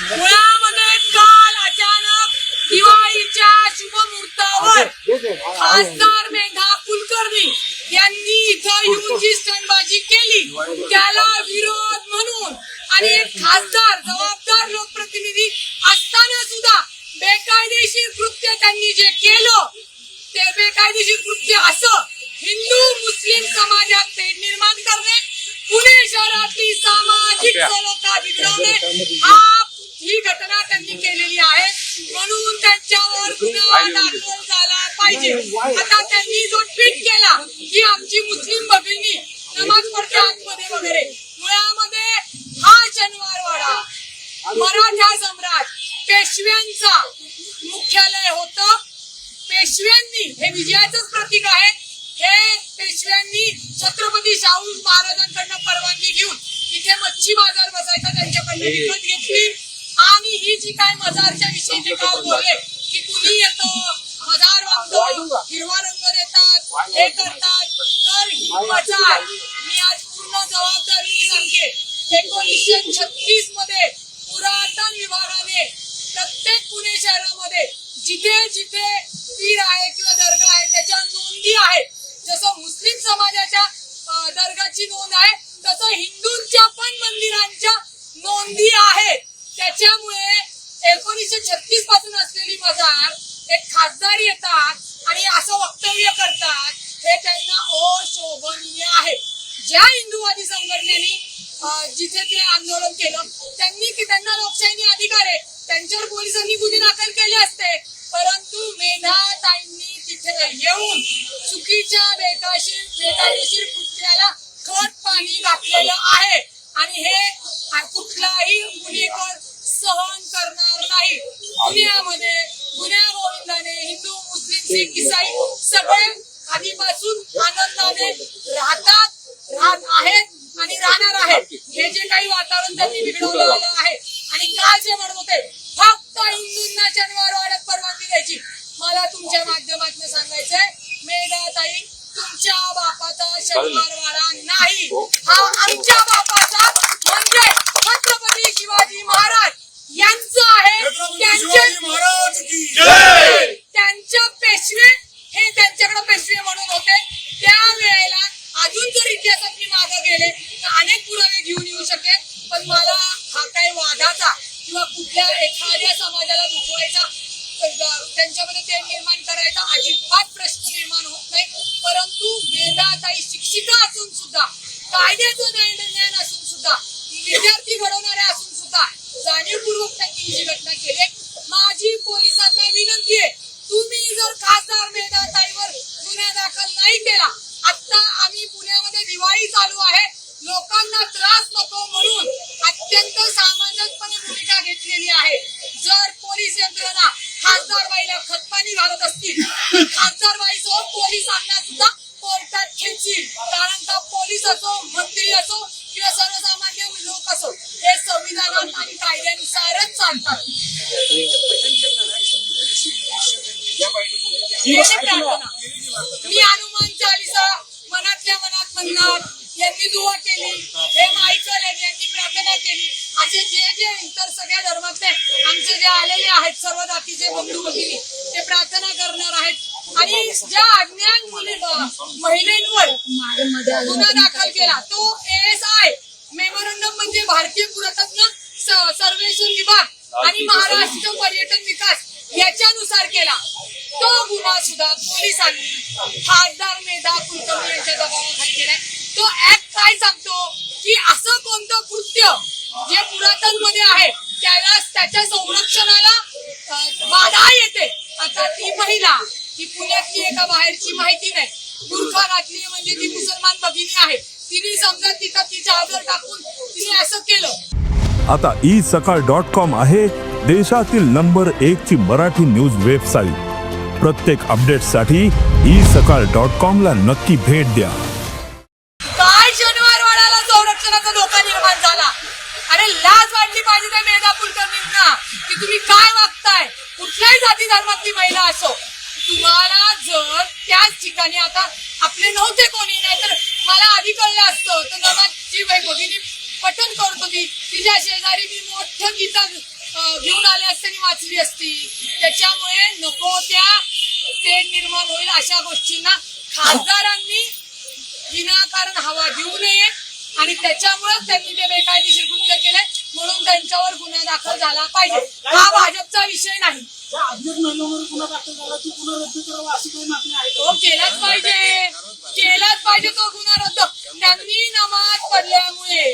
मुळामध्ये काल अचानक दिवाळीच्या शुभमुहूर्तावर खासदार मेधा कुलकर्णी यांनी इथं येऊन जी स्टंटबाजी केली त्याला विरोध म्हणून आणि एक खासदार जबाबदार लोकप्रतिनिधी असताना सुद्धा बेकायदेशीर कृत्य त्यांनी जे केलं ते बेकायदेशीर कृत्य असं हिंदू मुस्लिम समाजात तेढ निर्माण करणे, पुणे शहरातली सामाजिक सलोखा बिघडवणे ही घटना त्यांनी केलेली आहे. म्हणून त्यांच्यावर गुन्हा दाखल झाला पाहिजे. आता त्यांनी जो ट्विट केला की आमची मुस्लिम भगिनी नमाज पडते आतमध्ये वगैरे, मुळामध्ये हा शनिवारवाडा मराठा सम्राट पेशव्यांचा मुख्यालय होतं. पेशव्यांनी हे विजयाचंच प्रतीक आहे. हे पेशव्यांनी छत्रपती शाहू महाराजांकडनं परवानगी घेऊन इथे मच्छी बाजार बसायचा त्यांच्याकडनं विकत घेतली. आणि ही जी काय मजारच्या विषयी जे काय बोलले की कुणी येतं मजार वागतो हिरवा रंग देतात हे करतात, तर ही मजार मी आज पूर्ण जबाबदारी सांगते. 1936 मध्ये पुरातन विभागाने प्रत्येक पुणे शहरामध्ये जिथे जिथे पीर आहे किंवा दर्गा आहे त्याच्या नोंदी आहेत. जसं मुस्लिम समाजाच्या दर्गाची नोंद आहे तसं हिंदूंच्या पण मंदिरांच्या नोंदी आहेत. त्याच्यामुळे 1936 पासून असलेली मजार एक खासदार येतात आणि असं वक्तव्य करतात हे त्यांना अशोभनीय आहे. ज्या हिंदूवादी संघटनेनी जिथे ते आंदोलन केलं त्यांना लोकशाही अधिकार आहे, त्यांच्यावर पोलिसांनी गुन्हे दाखल केले असते. परंतु मेधाताईंनी तिथे येऊन चुकीच्या बेकायदेशीर कृत्याला खत पाणी घातलेलं आहे आणि हे कुठलाही गुन्हेगार सहन करणार नाही. पुण्यामध्ये गुन्ह्या गोविंदाने हिंदू मुस्लिम सिख ईसाई सगळे आधीपासून आनंदाने राहत आहेत आणि राहणार आहेत. हे जे काही वातावरण त्यांनी बिघडवलं आहे आणि काल जे म्हणत होते फक्त हिंदूंना शनिवारवाड्यात परवानगी द्यायची, मला तुमच्या माध्यमातून सांगायचंय मेधाताई तुमच्या बापाचा शनिवारवाडा नाही, हा आमच्या बापाचा म्हणजे छत्रपती शिवाजी महाराज यांचं आहे. त्यांच्या पेशवे हे त्यांच्याकडे पेशवे म्हणून होते त्यावेळेला. अजून जर इतिहासात मी मागे गेले तर अनेक पुरावे घेऊन येऊ शकेल, पण मला हा काही वादाचा किंवा कुठल्या एखाद्या समाजाला दुखवायचा त्यांच्यामध्ये ते निर्माण करायचा अजिबात प्रश्न निर्माण होत नाही. परंतु मेधाताई शिक्षिका असून सुद्धा, कायद्याचं ज्ञान असून सुद्धा, विद्यार्थी घडवणाऱ्या असून सुद्धा जाणीवपूर्वक त्यांनी ही जी घटना केली. माझी पोलिसांना विनंती आहे, तुम्ही जर खासदार मेधाताईवर गुन्हा दाखल नाही केला, आता आम्ही पुण्यामध्ये दिवाळी चालू आहे, लोकांना त्रास नको म्हणून अत्यंत सामंजस्यपणे भूमिका घेतलेली आहे. जर पोलीस यंत्रणा खासदारबाईला खतपाणी घालत असतील तर खासदारबाईसोबत पोलिसांना सुद्धा कोर्टात खेचील. कारण का पोलीस असो, मंत्री असो किंवा सर्वसामान्य लोक असो, हे संविधानात आणि कायद्यानुसारच चालतात. मी हनुमान चालीसा मनातल्या मनात म्हणणार, यांनी दुआ केली, हे मायकल यांनी प्रार्थना केली, असे जे इतर सगळ्या धर्मातले आमचे जे आलेले आहेत सर्व जातीचे बंधू भगिनी ते प्रार्थना करणार आहेत. आणि ज्या अज्ञान महिलांवर गुन्हा दाखल केला तो ASI मेमोरंडम म्हणजे भारतीय पुरातत्व सर्वेक्षण विभाग आणि महाराष्ट्र पर्यटन विकास याच्यानुसार केला. तो गुन्हा सुद्धा पोलिसांनी खासदार मेधा कुलकर्णी यांच्या दबावाखाली केलाय. तो ऍक्ट काय सांगतो की असं कोणतं कृत्य जे पुरातन मध्ये आहे त्याला त्याच्या संरक्षणाला बाधा येते. आता ती महिला ती पुण्यातली एका बाहेरची माहिती नाही, बुरखा घातली म्हणजे ती मुसलमान भगिनी आहे, तिने समजा तिथं तिचा आदर टाकून तिने असं केलं. आता isakal.com आहे देशातील नंबर 1 ची मराठी न्यूज वेबसाईट. प्रत्येक अपडेटसाठी isakal.com ला नक्की भेट द्या. काय शनिवारवाड्याला संरक्षणाचा धोका निर्माण झाला? अरे लाज वाटली पाहिजे त्या मेधा कुलकर्णींना की तुम्ही काय वागताय. कुठल्याही जाती धर्मातली महिला असो, तुम्हाला जर त्याच ठिकाणी आता आपले नव्हते कोणी, नाही तर मला आधी कळलं असतं तर नमाजची भगिनी पठण करत होती, तिच्या शेजारी मी मोठं गीता घेऊन आले असते आणि वाचली असती. त्याच्यामुळे नको त्या तेढ निर्माण होईल अशा गोष्टींना खासदारांनी विनाकारण हवा देऊ नये आणि त्याच्यामुळे त्यांनी ते बेकायदेशीर कृत्य केले म्हणून त्यांच्यावर गुन्हा दाखल झाला पाहिजे. हा भाजपचा विषय नाही. गुन्हा दाखल झाला तो गुन्हा रद्द करावा अशी काही मागणी आहे तो केलाच पाहिजे तो गुन्हा रद्द. त्यांनी नमाज पडल्यामुळे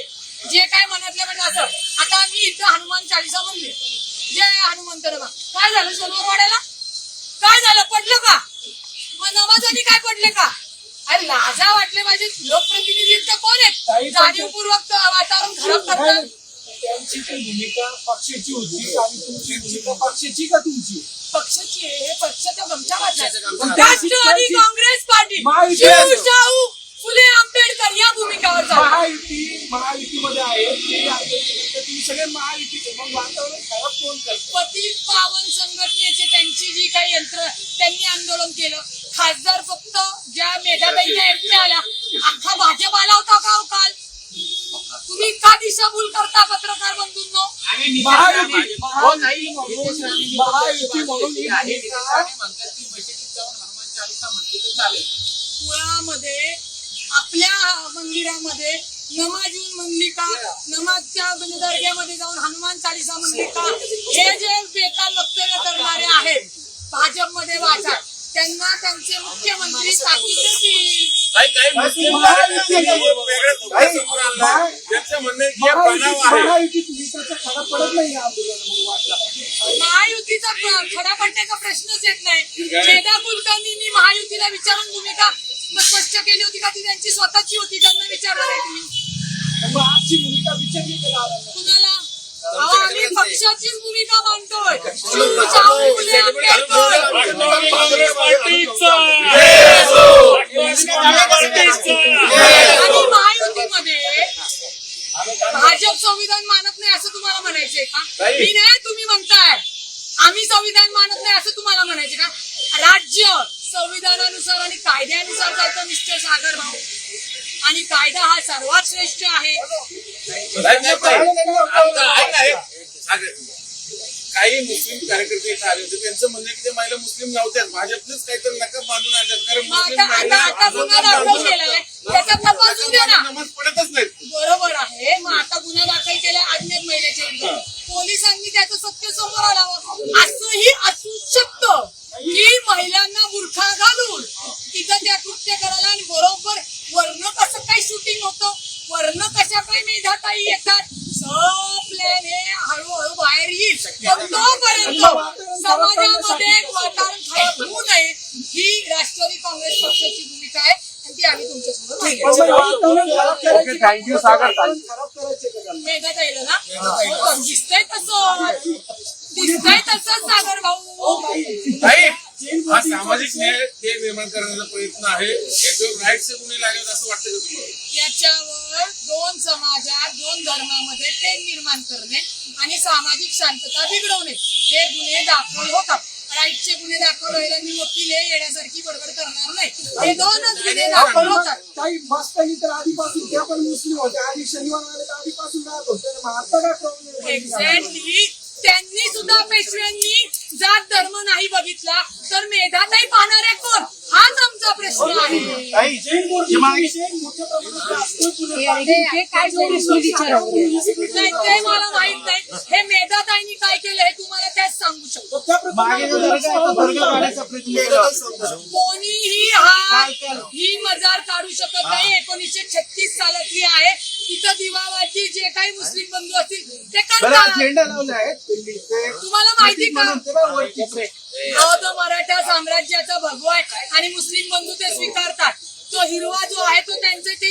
जे काय मनातल्या म्हणजे असं आता मी इथं हनुमान चालीसा म्हणली जय हनुमंत नमा काय झालं सोनवर वाड्याला काय झालं पडलं का मग नमाजाने काय पडले का अरे लाजा वाटले पाहिजे. लोकप्रतिनिधी इतकं कोण आहेत जाणीवपूर्वक वातावरण खराब करतात. त्यांची ती भूमिका पक्षाची होती आणि तुमची भूमिका पक्षाची का तुमची पक्षाची आहे हे पक्षाचा गमछा घातला. राष्ट्रवादी काँग्रेस पार्टी महायुती शिवशाहू फुले आंबेडकर या भूमिकावर चालली. महायुतीमध्ये आहे ते आंदोलन तुम्ही सगळे महायुतीचे मग वातावरण खराब कोण करतं. पतित पावन संघटनेचे त्यांची जी काही यंत्र त्यांनी आंदोलन केलं. खासदार फक्त ज्या मेधाताईच्या एकट्या आल्या अख्खा भाजप आला होता का हो काल. तुम्ही का दिशाभूल करता पत्रकार बंधूंनो. महायुती म्हणून ही मुळामध्ये आपल्या मंदिरामध्ये नमाज येऊन म्हणली का नमाजच्या दर्ग्यामध्ये जाऊन हनुमान चालीसा म्हणली का हे जे बेकार वक्तव्य करणारे आहेत भाजपमध्ये वाचा त्यांना त्यांचे मुख्यमंत्री ताकीद देतील. महायुतीत विकासाचा खडा पडत नाही या आंदोलनामुळे वाटला. महायुतीचा खडा पडण्याचा प्रश्नच येत नाही. मेधा कुलकर्णींनी महायुतीला विचारून भूमिका स्पष्ट केली होती का ती त्यांची स्वतःची होती त्यांना विचारणार आहे तुम्ही. मग आजची भूमिका विचारली का कुणाला अहो आम्ही पक्षाचीच भूमिका मांडतोय. शिवशाहू फुले आंबेडकर आणि महायुतीमध्ये भाजप संविधान मानत नाही असं तुम्हाला म्हणायचंय का. मी नाही तुम्ही म्हणताय आम्ही संविधान मानत नाही असं तुम्हाला म्हणायचं का. राज्य संविधानानुसार आणि कायद्यानुसार जायचं मिस्टर सागर भाऊ आणि कायदा हा सर्वात श्रेष्ठ आहे. काही मुस्लिम कार्यकर्ते इथे आले होते त्यांचं म्हणणं आहे की ते महिला मुस्लिम नव्हत्याच भाजपनेच काहीतरी नका बांधून आणल्यात कारण मुस्लिम आता गुन्हा दाखल केलाय त्याचा तपास होऊ द्या ना. नमाज पडतच नाहीत. बरोबर आहे मग आता गुन्हा दाखल केला अज्ञात महिलेच्या विरुद्ध पोलिसांनी त्याचं सत्य समोर आणावं. असंही असू शकतं की महिलांना बुरखा घालून तिथं त्या कृत्य करायला आणि बरोबर वर्ण कसं काही शूटिंग होतं वर्ण कशा काही मेधाताई येतात प्लॅन हे हळूहळू बाहेर येईल. पण तोपर्यंत समाजामध्ये वातावरण खराब होऊ नये ही राष्ट्रवादी काँग्रेस पक्षाची भूमिका आहे आणि ती आम्ही तुमच्यासमोर मांडली. थँक्यू सागर. मेधाताईला ना दिसतंय तसं सागर भाऊ. हा सामाजिक न्याय ते निर्माण करण्याचा प्रयत्न आहे. याच्यावर राईटचे गुन्हे लागेल असं वाटतं का तुम्हाला. याच्यावर दोन समाजात दोन धर्मामध्ये ते निर्माण करणे आणि सामाजिक शांतता बिघडवणे हे गुन्हे दाखल होतात. राईटचे गुन्हे दाखल व्हायला मी वकील हे येण्यासारखी बडबड करणार नाही. हे दोनच गुन्हे दाखल होतात. काही मस्तानी तर आधीपासून त्या पण मुस्लिम होत्या आणि शनिवार वाले तर आधीपासून राहत होते मग आता का प्रॉब्लेम. एक्झॅक्टली त्यांनी सुद्धा पेशव्यांनी जात धर्म नाही बघितला तर मेधाताई पाहणारे कोण हाच आमचा प्रश्न आहे. नाही ते मला माहित नाही. हे मेधाताईंनी काय केलं हे तुम्हाला त्याच सांगू शकतो. कोणीही ही मजार काढू शकत नाही. 1936 सालातली आहे. तिथं दिवाळी जे काही मुस्लिम बंधू असतील ते करतात. तुम्हाला माहिती का तो मराठा साम्राज्याचा भगवा आहे आणि मुस्लिम बंधू ते स्वीकारतात. तो हिरवा जो आहे तो त्यांचे ते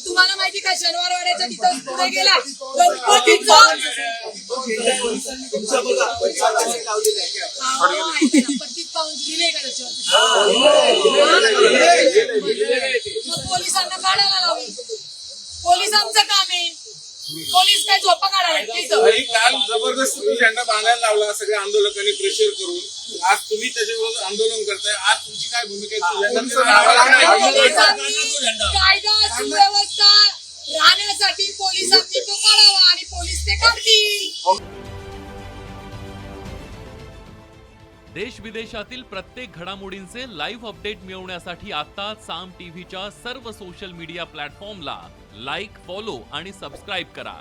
तुम्हाला माहिती का शनिवारवाड्याचा तिथं पुढे गेला गणपतीचं पतीत पाहून दिले का त्याच्यावर मग पोलिसांना काढायला लावली. पोलिसांचं काम आहे. पोलीस काय झोपा काढायला काल जबरदस्ती तो झेंडा बांधायला लावला सगळ्या आंदोलकांनी प्रेशर करून. आज तुम्ही त्याच्याविरोधात आंदोलन करताय. आज तुमची काय भूमिका कायदा सुव्यवस्था राहण्यासाठी पोलिसांनी तो काढावा आणि पोलीस ते काढतील. देश विदेशातील प्रत्येक घडामोडींचे लाईव्ह अपडेट मिळवण्यासाठी आता साम टीव्हीच्या सर्व सोशल मीडिया प्लॅटफॉर्मला लाईक, फॉलो आणि सबस्क्राईब करा.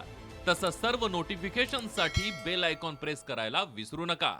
तसंच सर्व नोटिफिकेशनसाठी बेल आयकॉन प्रेस करायला विसरू नका.